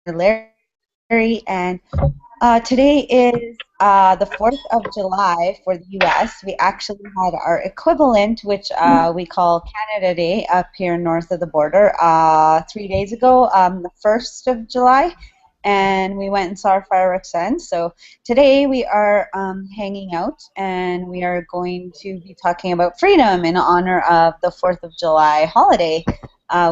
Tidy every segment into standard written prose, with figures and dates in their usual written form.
Larry, and today is the 4th of July for the US. We actually had our equivalent, which we call Canada Day, up here north of the border 3 days ago, the 1st of July, and we went and saw our fireworks then. So today we are hanging out, and we are going to be talking about freedom in honor of the 4th of July holiday.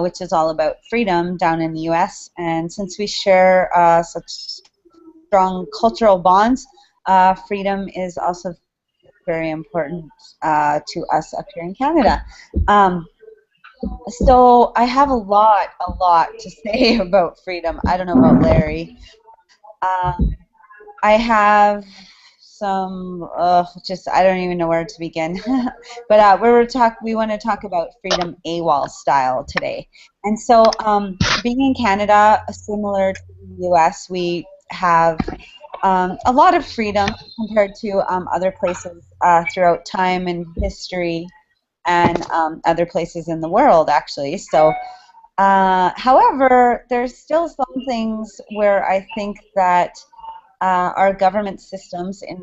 Which is all about freedom down in the U.S. And since we share such strong cultural bonds, freedom is also very important to us up here in Canada. Um, so I have a lot to say about freedom. I don't know about Larry. Um, I have some, just I don't even know where to begin. But we want to talk about freedom AWOL style today. And so, being in Canada, similar to the U.S., we have a lot of freedom compared to other places throughout time and history, and other places in the world, actually. So, however, there's still some things where I think that our government systems in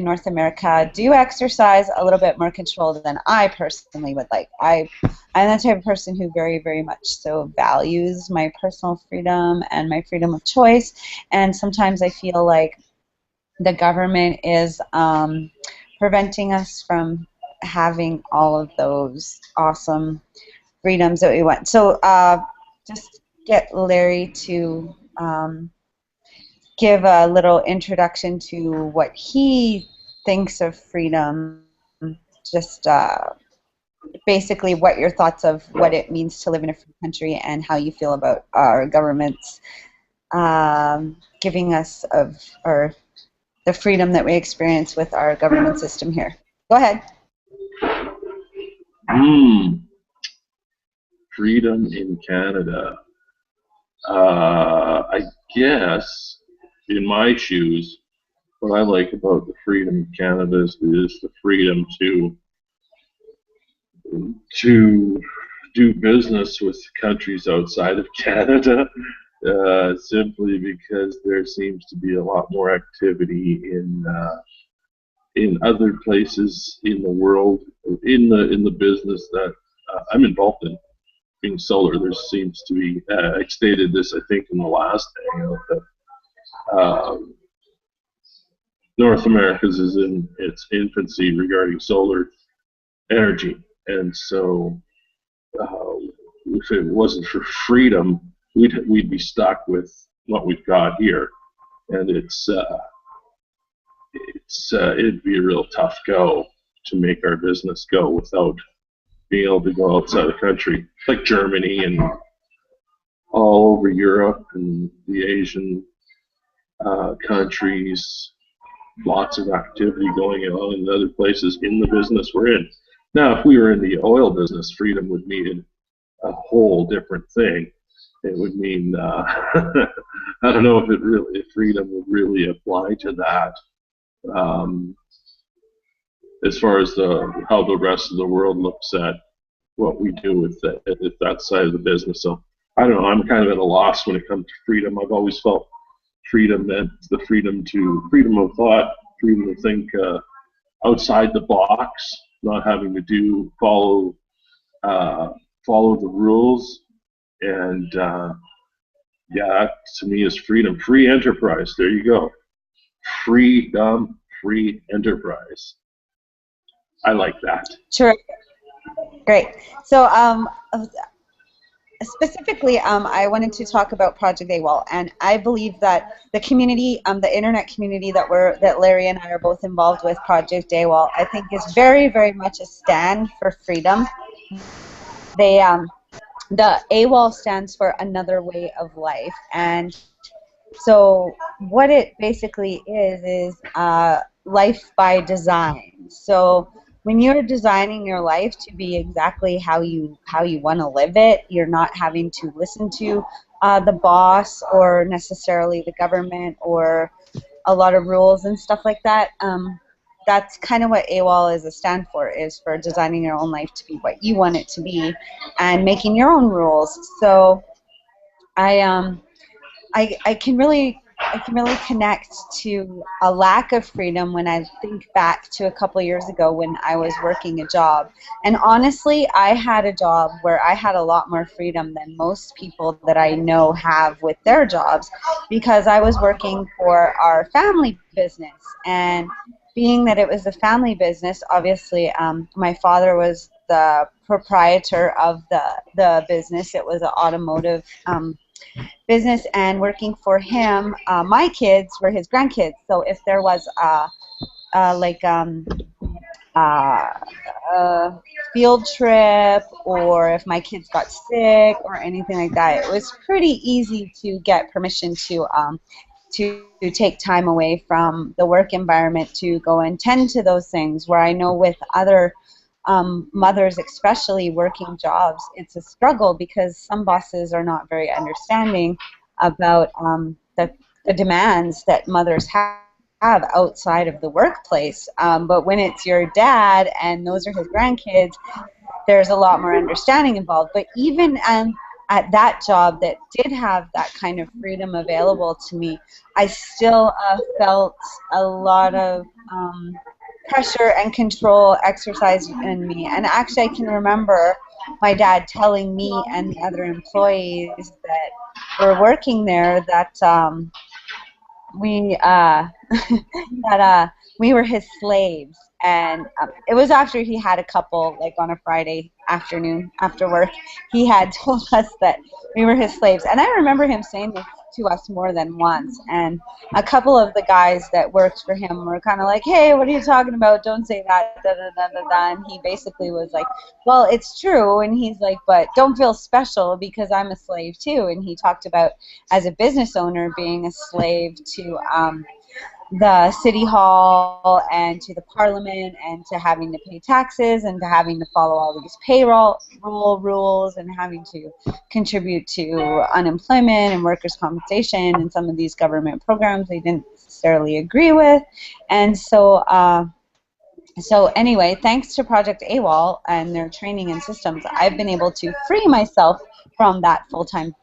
North America do exercise a little bit more control than I personally would like. I'm the type of person who very, very much so values my personal freedom and my freedom of choice, and sometimes I feel like the government is preventing us from having all of those awesome freedoms that we want. So just get Larry to give a little introduction to what he thinks of freedom, just basically what your thoughts of what it means to live in a free country and how you feel about our government's giving us of or the freedom that we experience with our government system here. Go ahead. Freedom in Canada. I guess, in my shoes, what I like about the freedom of Canada is the freedom to do business with countries outside of Canada, simply because there seems to be a lot more activity in other places in the world, in the business that I'm involved in, being solar. There seems to be, I stated this I think in the last hangout, that North America's is in its infancy regarding solar energy, and so if it wasn't for freedom, we'd be stuck with what we've got here, and it'd be a real tough go to make our business go without being able to go outside the country, like Germany and all over Europe and the Asian countries. Lots of activity going on in other places in the business we're in. Now, if we were in the oil business, freedom would mean a whole different thing. It would mean I don't know if freedom would really apply to that. As far as how the rest of the world looks at what we do with that side of the business. So I don't know. I'm kind of at a loss when it comes to freedom. I've always felt freedom meant the freedom of thought, freedom to think outside the box, not having to follow the rules, and yeah, that to me is freedom. Free enterprise. There you go. Freedom, free enterprise. I like that. Sure. Great. So specifically, I wanted to talk about Project AWOL, and I believe that the community, the internet community that Larry and I are both involved with, Project AWOL, I think is very, very much a stand for freedom. The AWOL stands for Another Way of Life, and so what it basically is life by design. So when you're designing your life to be exactly how you want to live it, you're not having to listen to the boss or necessarily the government or a lot of rules and stuff like that. That's kind of what AWOL is a stand for, is for designing your own life to be what you want it to be and making your own rules. So I I can really connect to a lack of freedom when I think back to a couple years ago when I was working a job. And honestly, I had a job where I had a lot more freedom than most people that I know have with their jobs, because I was working for our family business. And being that it was a family business, obviously, my father was the proprietor of the business. It was an automotive business, and working for him, my kids were his grandkids. So if there was like uh, a field trip, or if my kids got sick or anything like that, it was pretty easy to get permission to take time away from the work environment to go and tend to those things. Where I know with other mothers, especially working jobs, it's a struggle because some bosses are not very understanding about the demands that mothers have outside of the workplace. But when it's your dad and those are his grandkids, there's a lot more understanding involved. But even at that job that did have that kind of freedom available to me, I still felt a lot of pressure and control exercised in me. And actually, I can remember my dad telling me and the other employees that were working there that we that we were his slaves. And it was after he had a couple, like on a Friday afternoon after work, he had told us that we were his slaves. And I remember him saying this to us more than once. And a couple of the guys that worked for him were kind of like, hey, what are you talking about? Don't say that, da da da da da. And he basically was like, well, it's true. And he's like, but don't feel special because I'm a slave too. And he talked about, as a business owner, being a slave to the city hall and to the parliament, and to having to pay taxes, and to having to follow all these payroll rules, and having to contribute to unemployment and workers' compensation and some of these government programs they didn't necessarily agree with. And so anyway, thanks to Project AWOL and their training and systems, I've been able to free myself from that full-time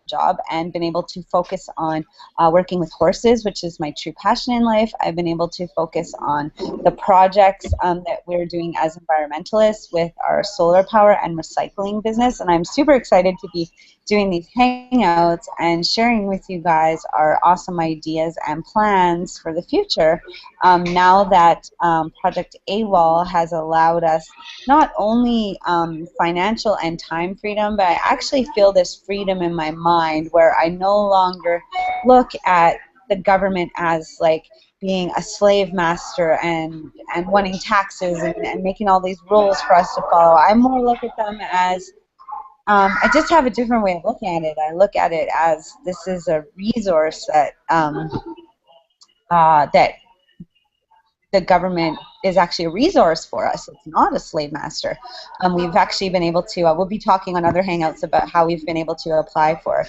job and been able to focus on working with horses, which is my true passion in life. I've been able to focus on the projects that we're doing as environmentalists with our solar power and recycling business, and I'm super excited to be doing these hangouts and sharing with you guys our awesome ideas and plans for the future. Now that Project AWOL has allowed us not only financial and time freedom, but I actually feel this freedom in my mind where I no longer look at the government as like being a slave master and wanting taxes and making all these rules for us to follow. I more look at them as I just have a different way of looking at it. I look at it as this is a resource that that the government is actually a resource for us. It's not a slave master. We've actually been able to, we'll be talking on other hangouts about how we've been able to apply for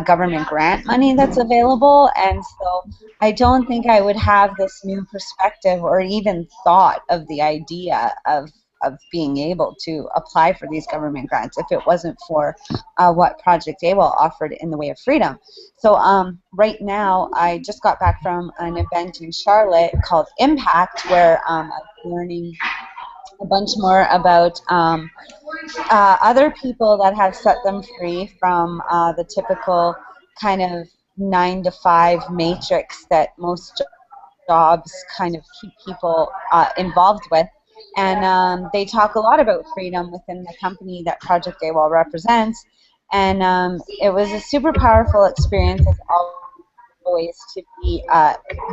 government grant money that's available. And so I don't think I would have this new perspective or even thought of the idea of being able to apply for these government grants if it wasn't for what Project AWOL offered in the way of freedom. So right now, I just got back from an event in Charlotte called Impact, where I'm learning a bunch more about other people that have set them free from the typical kind of 9-to-5 matrix that most jobs kind of keep people involved with. And they talk a lot about freedom within the company that Project AWOL represents. And it was a super powerful experience, as always, to be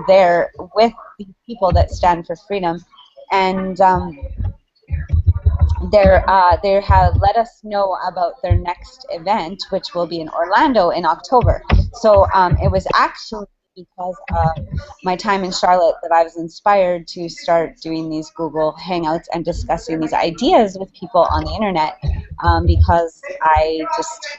there with the people that stand for freedom. And they have let us know about their next event, which will be in Orlando in October. So it was actually because of my time in Charlotte that I was inspired to start doing these Google Hangouts and discussing these ideas with people on the internet, because I just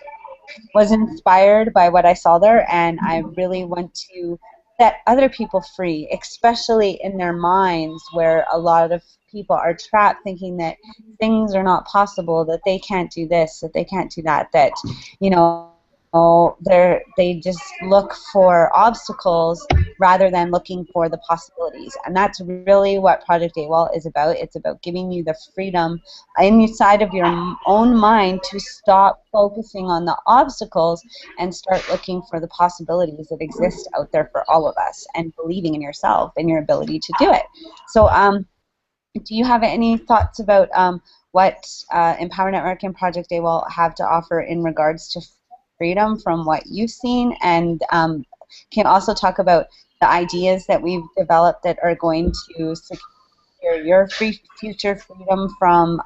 was inspired by what I saw there, and I really want to set other people free, especially in their minds where a lot of people are trapped thinking that things are not possible, that they can't do this, that they can't do that, that, you know, they just look for obstacles rather than looking for the possibilities. And that's really what Project AWOL is about. It's about giving you the freedom inside of your own mind to stop focusing on the obstacles and start looking for the possibilities that exist out there for all of us, and believing in yourself and your ability to do it. So do you have any thoughts about what Empower Network and Project AWOL have to offer in regards to freedom from what you've seen? And can also talk about the ideas that we've developed that are going to secure your future freedom from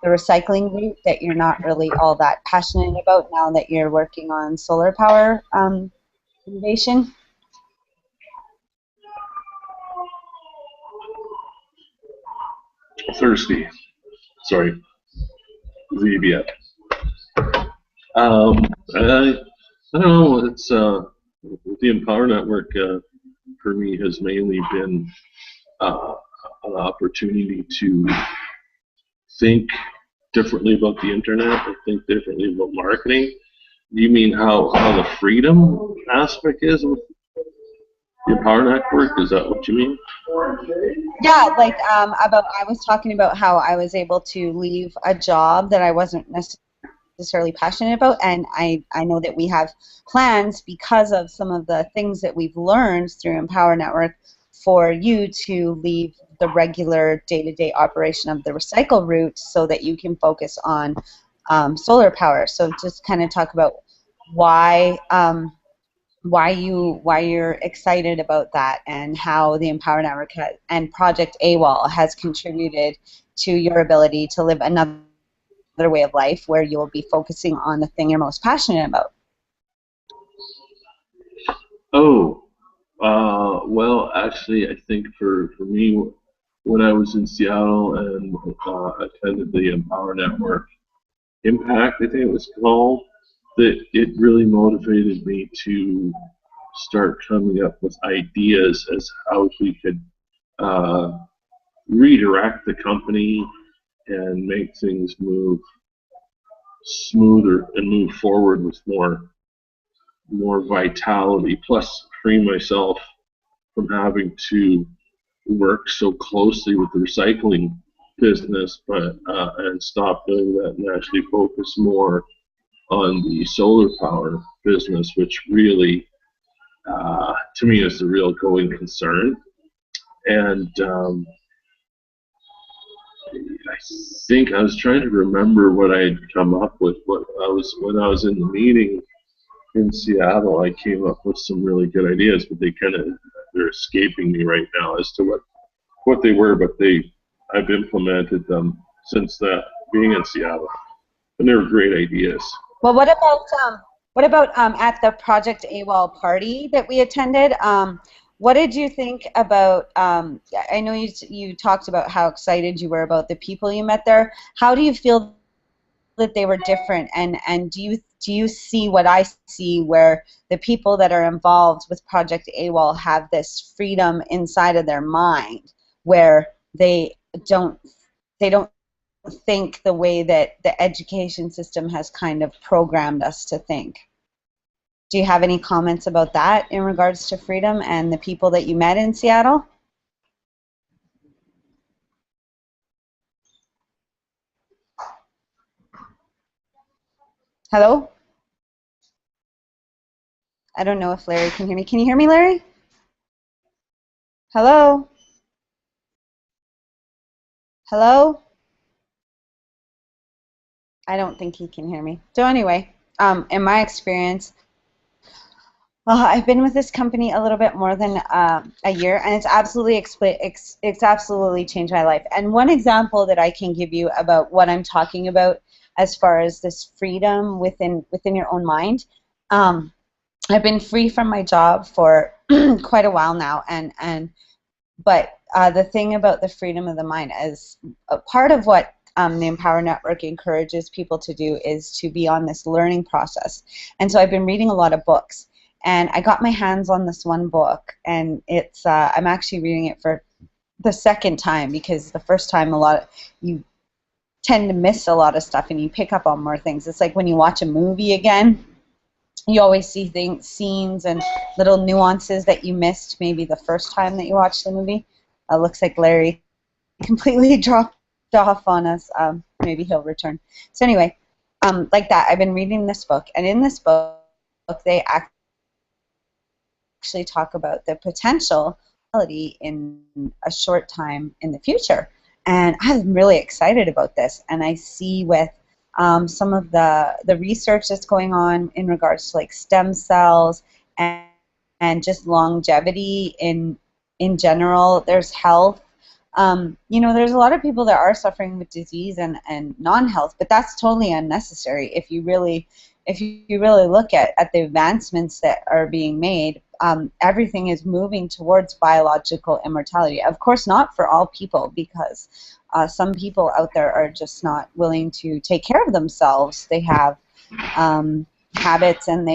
the recycling route that you're not really all that passionate about now that you're working on solar power innovation? Thirsty. Sorry. ZBF. I don't know. It's the Empower Network for me has mainly been an opportunity to think differently about the internet and think differently about marketing. You mean how the freedom aspect is with the Empower Network? Is that what you mean? Yeah, like about I was talking about how I was able to leave a job that I wasn't necessarily passionate about, and I know that we have plans because of some of the things that we've learned through Empower Network for you to leave the regular day-to-day operation of the recycle route so that you can focus on solar power. So just kind of talk about why why you're excited about that, and how the Empower Network and Project AWOL has contributed to your ability to live another way of life where you'll be focusing on the thing you're most passionate about. Oh, well, actually, I think for me, when I was in Seattle and attended the Empower Network Impact, I think it was called, that it really motivated me to start coming up with ideas as how we could redirect the company and make things move smoother and move forward with more vitality, plus free myself from having to work so closely with the recycling business, but and stop doing that and actually focus more on the solar power business, which really, to me, is the real going concern. And I think I was trying to remember what I had come up with. What I was when I was in the meeting in Seattle, I came up with some really good ideas, but they're escaping me right now as to what they were. But I've implemented them since that being in Seattle, and they were great ideas. Well, what about at the Project AWOL party that we attended? What did you think about? I know you talked about how excited you were about the people you met there. How do you feel that they were different, and do you see what I see, where the people that are involved with Project AWOL have this freedom inside of their mind where don't they don't think the way that the education system has kind of programmed us to think? Do you have any comments about that in regards to freedom and the people that you met in Seattle? Hello? I don't know if Larry can hear me. Can you hear me, Larry? Hello? Hello? I don't think he can hear me. So anyway, in my experience, I've been with this company a little bit more than a year, and it's absolutely changed my life. And one example that I can give you about what I'm talking about, as far as this freedom within your own mind, I've been free from my job for quite a while now, but the thing about the freedom of the mind is a part of what the Empower Network encourages people to do is to be on this learning process. And so I've been reading a lot of books, and I got my hands on this one book, and it's I'm actually reading it for the second time, because the first time you tend to miss a lot of stuff and you pick up on more things. It's like when you watch a movie again, you always see things, scenes, and little nuances that you missed maybe the first time that you watched the movie. Looks like Larry completely dropped off on us. Maybe he'll return. So anyway, like that, I've been reading this book, and in this book, they actually talk about the potential in a short time in the future. And I'm really excited about this. And I see with some of the research that's going on in regards to like stem cells and just longevity in general. There's health. You know, there's a lot of people that are suffering with disease and non-health, but that's totally unnecessary if you really look at the advancements that are being made. Everything is moving towards biological immortality. Of course, not for all people, because some people out there are just not willing to take care of themselves. They have habits, and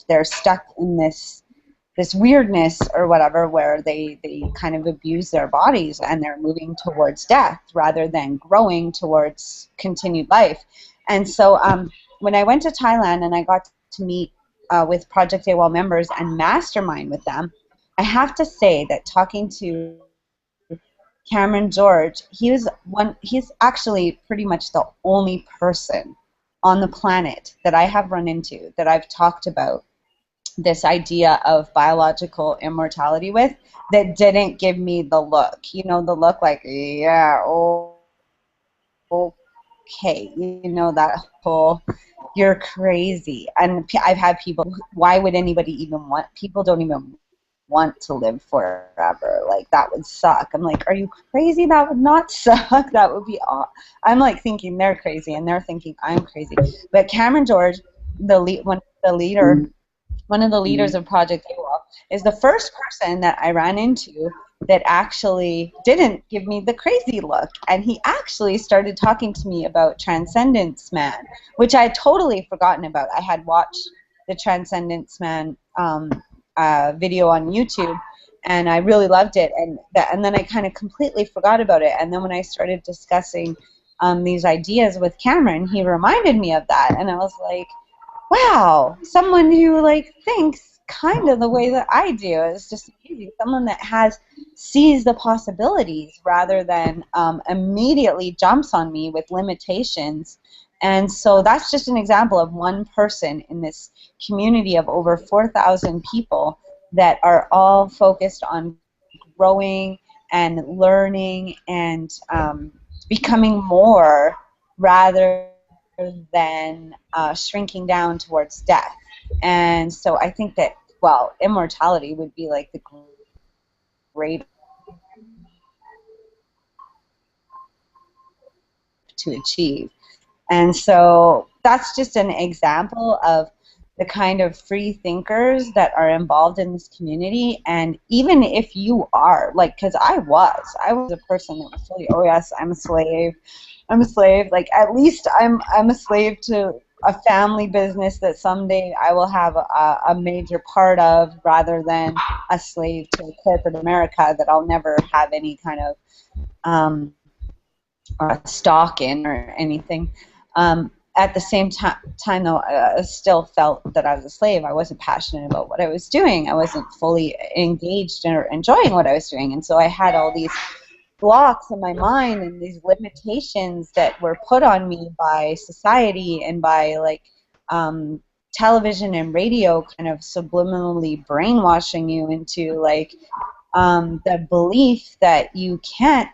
they're stuck in this weirdness or whatever, where they kind of abuse their bodies, and they're moving towards death rather than growing towards continued life. And so when I went to Thailand and I got to meet with Project AWOL members and mastermind with them, I have to say that talking to Cameron George, he's actually pretty much the only person on the planet that I have run into, that I've talked about this idea of biological immortality with, that didn't give me the look. You know, the look like, yeah, oh, okay, you know, that whole, you're crazy. And I've had people, why would anybody even want, people don't even want to live forever. Like, that would suck. I'm like, are you crazy? That would not suck. That would be awful. I'm like thinking they're crazy, and they're thinking I'm crazy. But Cameron George, one of the leaders of Project AWOL, is the first person that I ran into that actually didn't give me the crazy look. And he actually started talking to me about Transcendence Man, which I had totally forgotten about. I had watched the Transcendence Man video on YouTube, and I really loved it. And then I kind of completely forgot about it. And then when I started discussing these ideas with Cameron, he reminded me of that. And I was like, wow, someone who like thinks kind of the way that I do is just amazing. Someone that sees the possibilities rather than immediately jumps on me with limitations. And so that's just an example of one person in this community of over 4,000 people that are all focused on growing and learning and becoming more, rather than shrinking down towards death. And so I think that, well, immortality would be like the great to achieve. And so that's just an example of the kind of free thinkers that are involved in this community. And even if you are, like, because I was a person that was really, oh yes, I'm a slave. Like, at least I'm a slave to a family business that someday I will have a major part of, rather than a slave to corporate America that I'll never have any kind of stock in or anything. At the same time, though, I still felt that I was a slave. I wasn't passionate about what I was doing. I wasn't fully engaged or enjoying what I was doing. And so I had all these blocks in my mind and these limitations that were put on me by society and by, like, television and radio kind of subliminally brainwashing you into, like, the belief that you can't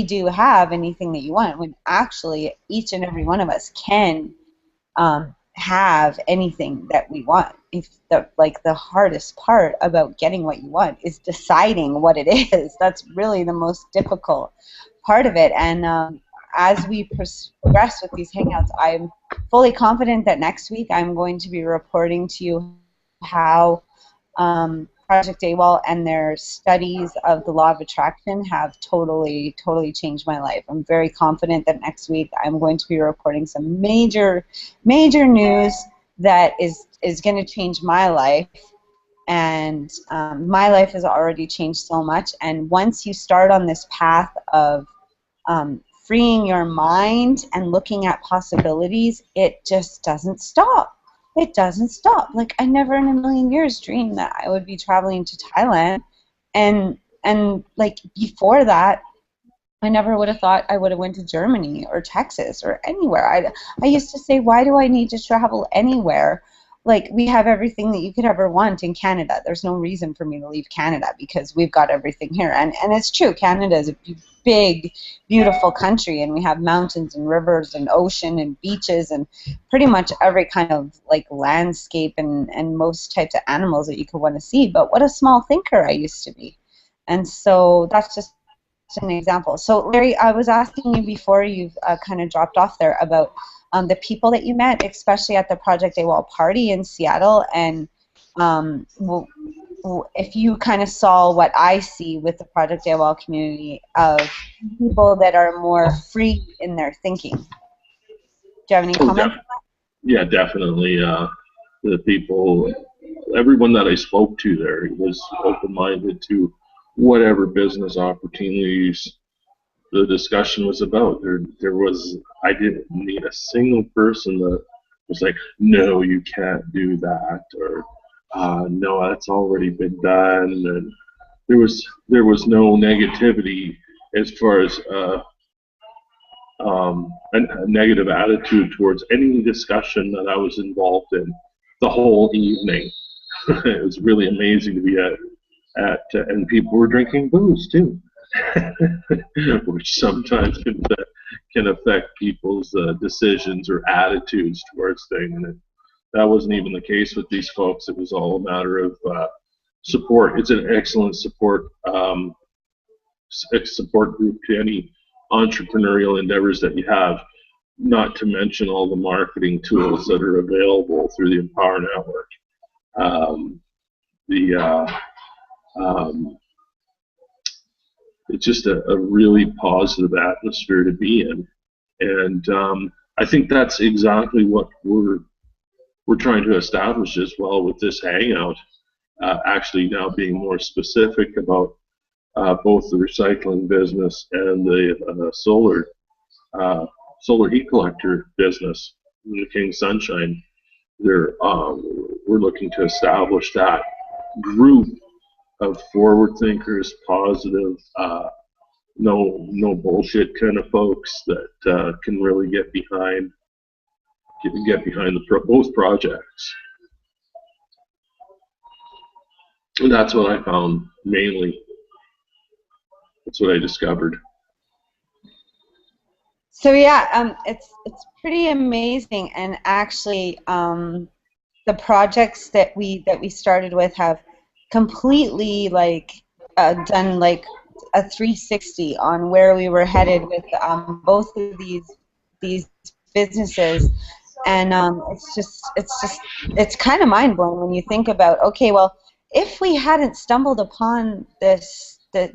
do, have anything that you want, when actually each and every one of us can have anything that we want. If the hardest part about getting what you want is deciding what it is. That's really the most difficult part of it. And as we progress with these hangouts, I'm fully confident that next week I'm going to be reporting to you how Project AWOL and their studies of the law of attraction have totally changed my life. I'm very confident that next week I'm going to be reporting some major news that is going to change my life. And my life has already changed so much. And once you start on this path of freeing your mind and looking at possibilities, it just doesn't stop. it doesn't stop. Like, I never in a million years dreamed that I would be traveling to Thailand, and like before that, I never would have thought I would have went to Germany or Texas or anywhere. I used to say, why do I need to travel anywhere? Like, we have everything that you could ever want in Canada. There's no reason for me to leave Canada because we've got everything here. And it's true, Canada is a big, beautiful country, and we have mountains and rivers and ocean and beaches and pretty much every kind of like landscape and most types of animals that you could want to see. But what a small thinker I used to be. And so that's just an example. So, Larry, I was asking you before you've kind of dropped off there about the people that you met, especially at the Project AWOL party in Seattle, and if you kind of saw what I see with the Project AWOL community of people that are more free in their thinking. Do you have any comments? Yeah, definitely. The people, everyone that I spoke to there was open-minded to whatever business opportunities the discussion was about. I didn't meet a single person that was like, no, you can't do that, or no, that's already been done. And there was no negativity as far as a negative attitude towards any discussion that I was involved in the whole evening. It was really amazing to be and people were drinking booze too, which sometimes can affect people's decisions or attitudes towards things. And that wasn't even the case with these folks. It was all a matter of support. It's an excellent support group to any entrepreneurial endeavors that you have, not to mention all the marketing tools that are available through the Empower Network. It's just a really positive atmosphere to be in, and I think that's exactly what we're trying to establish as well with this hangout. Actually, now being more specific about both the recycling business and the solar heat collector business, the King Sunshine. We're looking to establish that group of forward thinkers, positive, no bullshit kind of folks that can really get behind both projects. And that's what I found mainly. That's what I discovered. So yeah, it's pretty amazing, and actually, the projects that we started with have completely done like a 360 on where we were headed with both of these businesses, and it's kind of mind blowing when you think about, okay, well, if we hadn't stumbled upon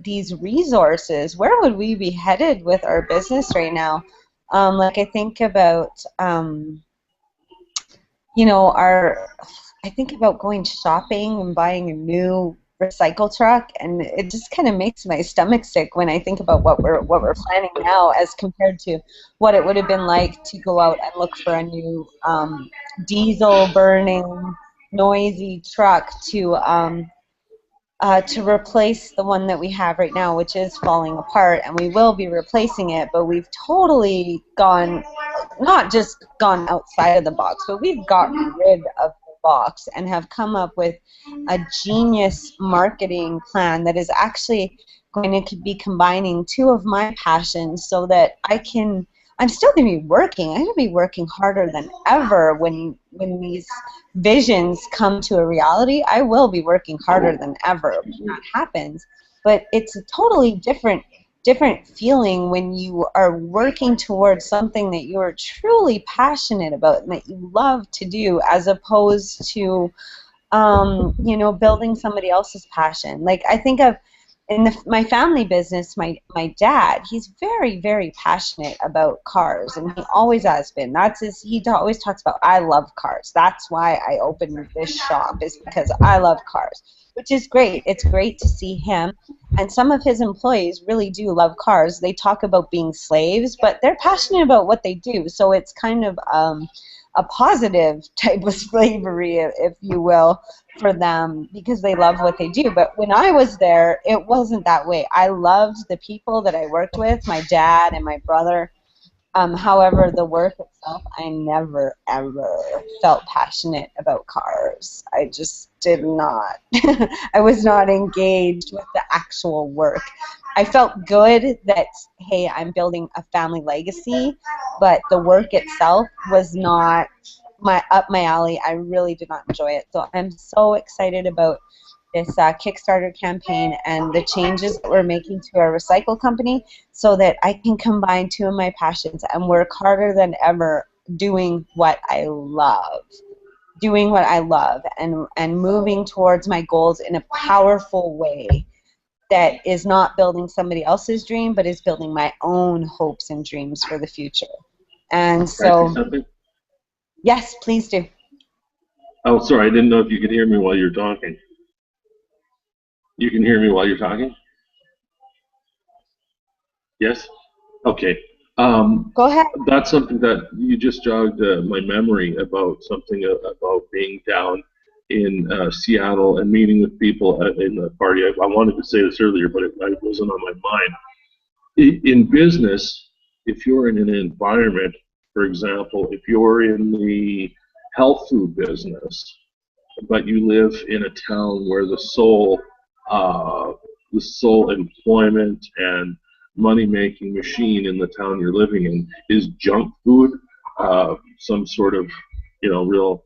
these resources, where would we be headed with our business right now? Like, I think about I think about going shopping and buying a new recycle truck, and it just kind of makes my stomach sick when I think about what we're planning now as compared to what it would have been like to go out and look for a new diesel burning noisy truck to replace the one that we have right now, which is falling apart, and we will be replacing it, but we've totally not just gone outside of the box, but we've gotten rid of the box and have come up with a genius marketing plan that is actually going to be combining two of my passions so that I'm still going to be working. I'm going to be working harder than ever when these visions come to a reality. I will be working harder than ever when that happens. But it's a totally different feeling when you are working towards something that you are truly passionate about and that you love to do, as opposed to building somebody else's passion. Like, I think of in my family business, my dad, he's very, very passionate about cars, and he always has been. He always talks about, I love cars. That's why I opened this shop, is because I love cars, which is great. It's great to see him. And some of his employees really do love cars. They talk about being slaves, but they're passionate about what they do. So it's kind of a positive type of slavery, if you will, for them because they love what they do. But when I was there, it wasn't that way. I loved the people that I worked with, my dad and my brother. However, the work itself, I never, ever felt passionate about cars. I just did not. I was not engaged with the actual work. I felt good that, hey, I'm building a family legacy, but the work itself was not up my alley. I really did not enjoy it. So I'm so excited about this Kickstarter campaign and the changes that we're making to our recycle company so that I can combine two of my passions and work harder than ever doing what I love. Doing what I love and moving towards my goals in a powerful way that is not building somebody else's dream, but is building my own hopes and dreams for the future. And Can I say so, something? yes, please do. Oh, sorry, I didn't know if you could hear me while you're talking. You can hear me while you're talking? Yes? Okay. Go ahead. That's something that you just jogged my memory about something about being down in Seattle and meeting with people in the party. I wanted to say this earlier, but it wasn't on my mind. In business, if you're in an environment, for example, if you're in the health food business, but you live in a town where the sole employment and money-making machine in the town you're living in is junk food, some sort of, real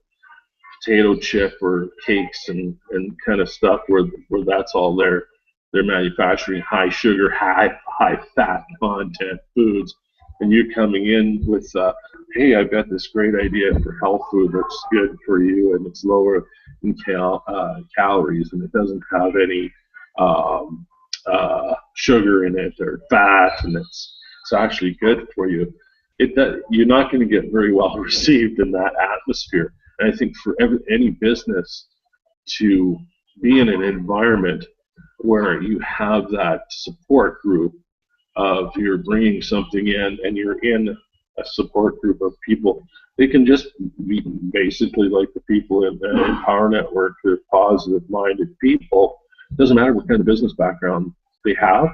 potato chip or cakes and kind of stuff where that's all they're manufacturing high sugar, high fat content foods, and you're coming in with hey, I've got this great idea for health food that's good for you and it's lower in calories and it doesn't have any sugar in it or fat and it's actually good for you. You're not going to get very well received in that atmosphere. And I think for any business to be in an environment where you have that support group of you're bringing something in and you're in a support group of people, they can just be basically like the people in the Empower Network. They're positive-minded people. It doesn't matter what kind of business background they have,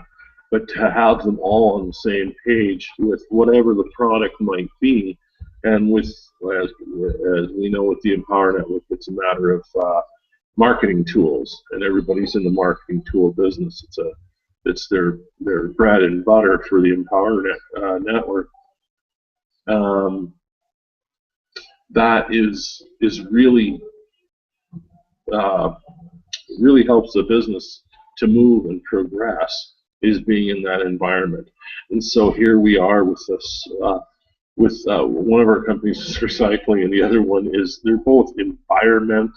but to have them all on the same page with whatever the product might be, and with as we know with the Empower Network, it's a matter of marketing tools, and everybody's in the marketing tool business. It's their bread and butter for the Empower Network. That is really really helps the business to move and progress, is being in that environment. And so here we are with this. One of our companies is recycling, and the other one is they're both environment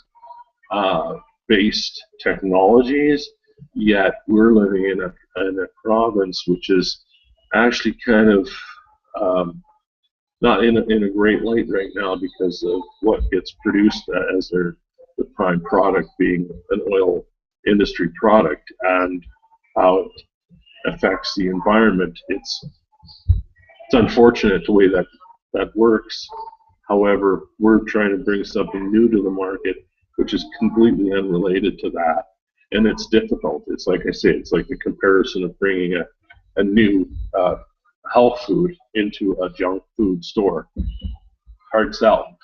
based technologies. Yet we're living in a province which is actually kind of not in a great light right now because of what gets produced as the prime product being an oil industry product and how it affects the environment. It's unfortunate the way that works. However, we're trying to bring something new to the market, which is completely unrelated to that. And it's difficult. It's like I say, it's like the comparison of bringing a new health food into a junk food store. Hard sell.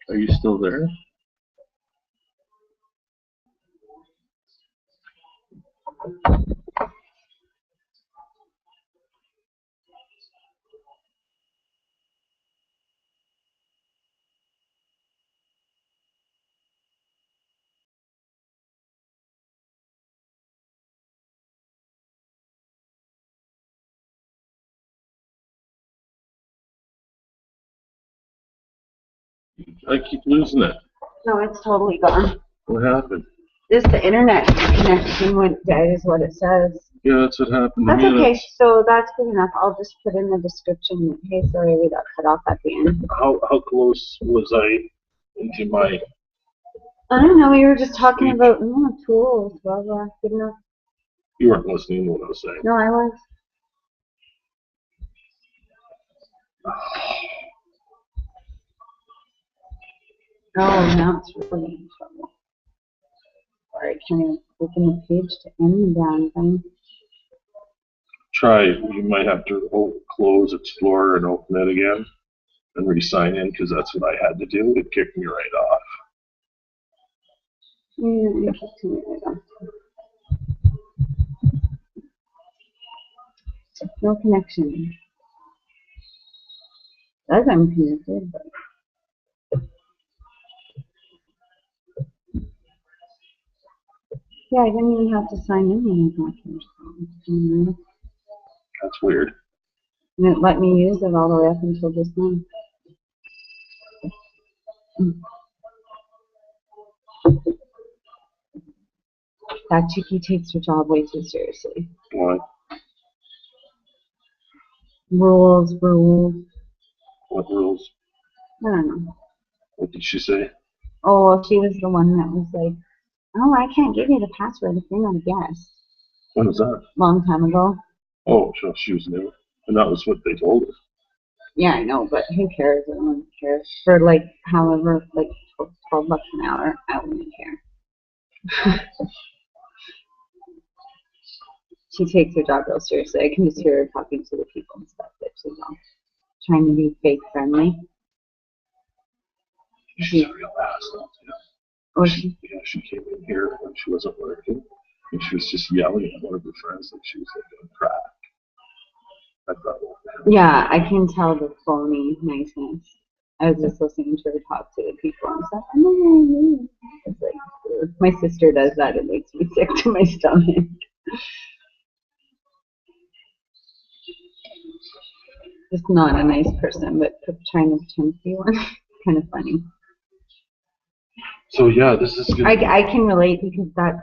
Are you still there? I keep losing it. No, it's totally gone. What happened? Just the internet connection went dead is what it says. Yeah, that's what happened to That's me. okay, so that's good enough. I'll just put in the description. Hey, sorry, we got cut off at the end. How close was I into my... I don't know, we were just talking about tools, blah, blah, good enough. You weren't listening to what I was saying. No, I was. Oh, now it's really in trouble. Sorry, I can't even open the page to end down thing. Try, you might have to close Explorer and open it again and re-sign in, because that's what I had to do. It kicked me right off. Yeah, it kicked me right off. No connection. That's unconnected, but. Yeah, I didn't even have to sign in when I got here. That's weird. And it let me use it all the way up until just now. That chickie takes her job way too seriously. Why? Rules. What rules? I don't know. What did she say? Oh, she was the one that was like, oh, I can't give you the password if you're not a guest. When was that? Long time ago. Oh, so she was new. And that was what they told her. Yeah, I know, but who cares? I don't care. For like, however, like $12 an hour, I wouldn't care. She takes her job real seriously. I can just hear her talking to the people and stuff that she's on. Trying to be fake friendly. She's a real asshole, too. Oh, she came in here when she wasn't working, and she was just yelling at one of her friends like she was like on crack. I thought, yeah, I can tell the phony niceness. I was just listening to her talk to the people and stuff. It's like, ugh. My sister does that. It makes me sick to my stomach. Just not a nice person, but trying to pretend to be one. Kind of funny. So yeah, this is good. I can relate because that's,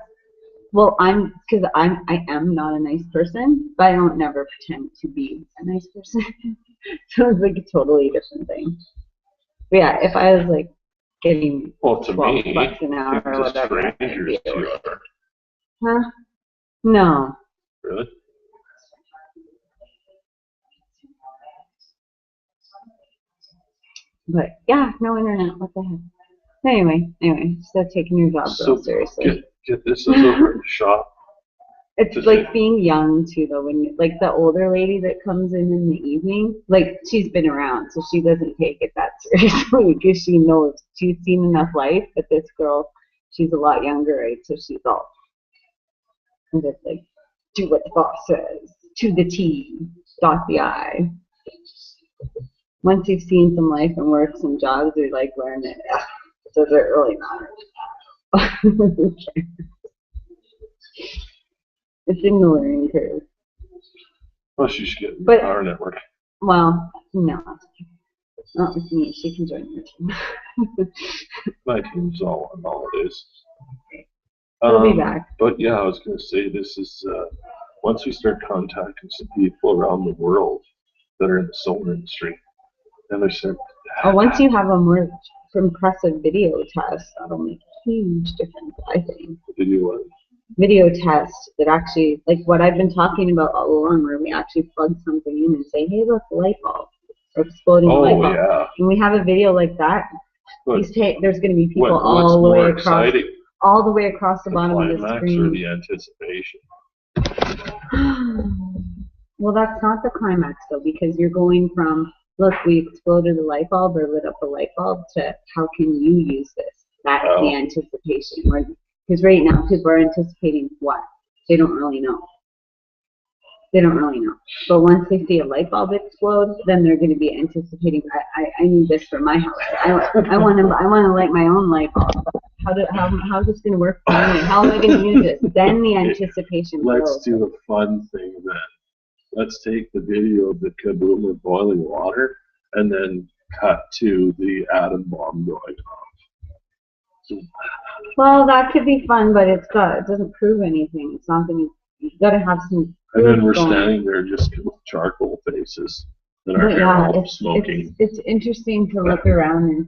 well, I am not a nice person, but I don't never pretend to be a nice person. So it's like a totally different thing. But yeah, if I was like getting $12 an hour or whatever, huh? No. Really? But yeah, no internet. What the heck? Anyway, still taking your job real seriously. Get this is over in the shop. It's like being young too, though. When like the older lady that comes in the evening, like she's been around, so she doesn't take it that seriously because she knows she's seen enough life. But this girl, she's a lot younger, right? So she's all and just like do what the boss says to the T, dot the I. Once you've seen some life and work, some jobs, you like learn it. So they're really not. It's in the learning curve. Well, she should get our network. Well, no. Not with me. She can join your team. My team's all on holidays. We'll be back. But yeah, I was going to say this is, once we start contacting some people around the world that are in the solar industry, then they start... once you have a more impressive video test, that'll make a huge difference, I think. Video test that actually, like what I've been talking about all along, where we actually plug something in and say, hey, look, the light bulb, or exploding light bulb. Yeah. When we have a video like that, there's going to be people all the way across the bottom of the screen. Or the anticipation? Well, that's not the climax though, because you're going from look, we exploded a light bulb or lit up a light bulb, to how can you use this? That's the anticipation. Because right now people are anticipating what? They don't really know. They don't really know. But once they see a light bulb explode, then they're going to be anticipating, I need this for my house. I want to light my own light bulb. How is this going to work for me? How am I going to use this? Then the anticipation grows. Let's do a fun thing then. Let's take the video of the kaboom of boiling water and then cut to the atom bomb going off. Well, that could be fun, but it doesn't prove anything. It's not going to. You've got to have some. And then we're standing there just with charcoal faces and our hair all smoking. It's interesting to look around and